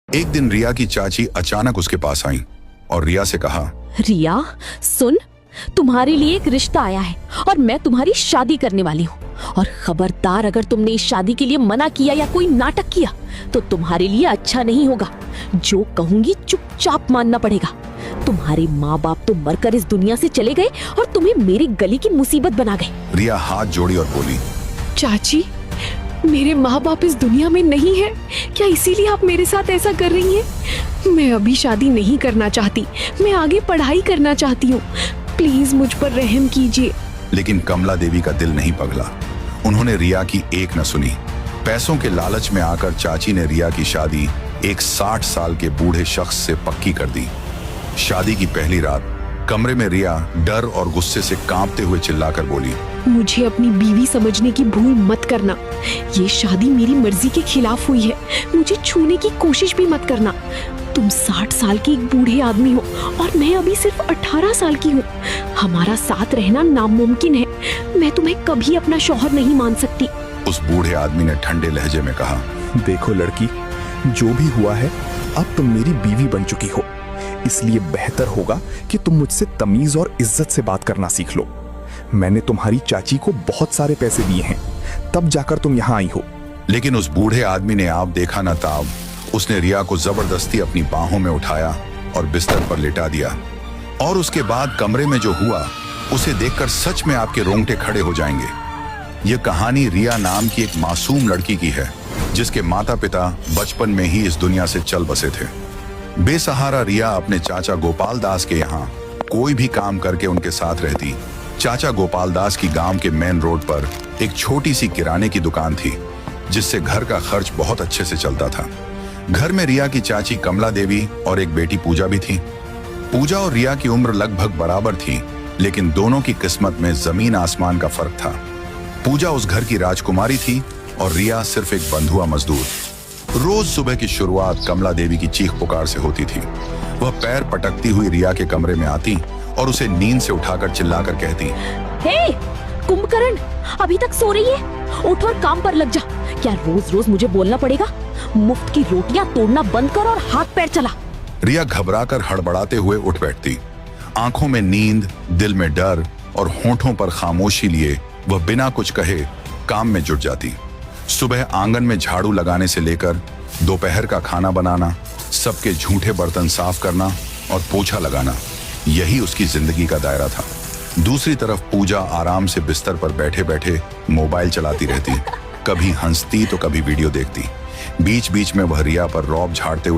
एक दिन रिया की चाची अचानक उसके पास आई और रिया से कहा, रिया सुन, तुम्हारे लिए एक रिश्ता आया है और मैं तुम्हारी शादी करने वाली हूँ। और खबरदार, अगर तुमने इस शादी के लिए मना किया या कोई नाटक किया तो तुम्हारे लिए अच्छा नहीं होगा। जो कहूंगी चुपचाप मानना पड़ेगा। तुम्हारे माँ बाप तो मरकर इस दुनिया से चले गए और तुम्हें मेरी गली की मुसीबत बना गए। रिया हाथ जोड़ी और बोली, चाची, मेरे माँ बाप इस दुनिया में नहीं है क्या? इसीलिए आप मेरे साथ ऐसा कर रही हैं? मैं अभी शादी नहीं करना चाहती, मैं आगे पढ़ाई करना चाहती हूँ। प्लीज मुझ पर रहम कीजिए। लेकिन कमला देवी का दिल नहीं पगला। उन्होंने रिया की एक न सुनी। पैसों के लालच में आकर चाची ने रिया की शादी एक 60 साल के बूढ़े शख्स से पक्की कर दी। शादी की पहली रात कमरे में रिया डर और गुस्से से कांपते हुए चिल्लाकर बोली, मुझे अपनी बीवी समझने की भूल मत करना। ये शादी मेरी मर्जी के खिलाफ हुई है। मुझे छूने की कोशिश भी मत करना। तुम 60 साल के एक बूढ़े आदमी हो और मैं अभी सिर्फ 18 साल की हूँ। हमारा साथ रहना नामुमकिन है। मैं तुम्हें कभी अपना शौहर नहीं मान सकती। उस बूढ़े आदमी ने ठंडे लहजे में कहा, देखो लड़की, जो भी हुआ है अब तुम मेरी बीवी बन चुकी हो, इसलिए बेहतर होगा कि तुम मुझसे तमीज और इज्जत से बात करना सीख लो। मैंने तुम्हारी चाची को बहुत सारे पैसे दिए हैं, तब जाकर तुम यहाँ आई हो। लेकिन उस बूढ़े आदमी ने आप देखा न ताब उसने रिया को जबरदस्ती अपनी बाहों में उठाया और बिस्तर पर लिटा दिया। और उसके बाद कमरे में जो हुआ उसे देखकर सच में आपके रोंगटे खड़े हो जाएंगे। यह कहानी रिया नाम की एक मासूम लड़की की है, जिसके माता पिता बचपन में ही इस दुनिया से चल बसे थे। बेसहारा रिया अपने चाचा गोपाल दास के यहाँ कोई भी काम करके उनके साथ रहती। चाचा गोपाल दास की गांव के मेन रोड पर एक छोटी सी किराने की दुकान थी, जिससे घर का खर्च बहुत अच्छे से चलता था। घर में रिया की चाची कमला देवी और एक बेटी पूजा भी थी। पूजा और रिया की उम्र लगभग बराबर थी, लेकिन दोनों की किस्मत में जमीन आसमान का फर्क था। पूजा उस घर की राजकुमारी थी और रिया सिर्फ एक बंधुआ मजदूर। रोज सुबह की शुरुआत कमला देवी की चीख पुकार से होती थी। वह पैर पटकती हुई रिया के कमरे में आती और उसे नींद से उठाकर चिल्लाकर कहती, हे कुंभकर्ण, अभी तक सो रही है? उठ और काम पर लग जा। क्या रोज रोज मुझे बोलना पड़ेगा? मुफ्त की रोटियां तोड़ना बंद कर और हाथ पैर चला। रिया घबराकर हड़बड़ाते हुए उठ बैठती। आंखों में नींद, दिल में डर और होठों पर खामोशी लिए वह बिना कुछ कहे काम में जुट जाती। सुबह आंगन में झाड़ू लगाने से लेकर दोपहर का खाना बनाना, सबके झूठे बर्तन साफ करना और पोछा लगाना, यही उसकी जिंदगी का दायरा था। दूसरी तरफ पूजा आराम से बिस्तर पर बैठे बैठे मोबाइल चलाती रहती। कभी हंसती तो कभी वीडियो देखती। बीच बीच में वह रिया पर रौब झाड़ते हुए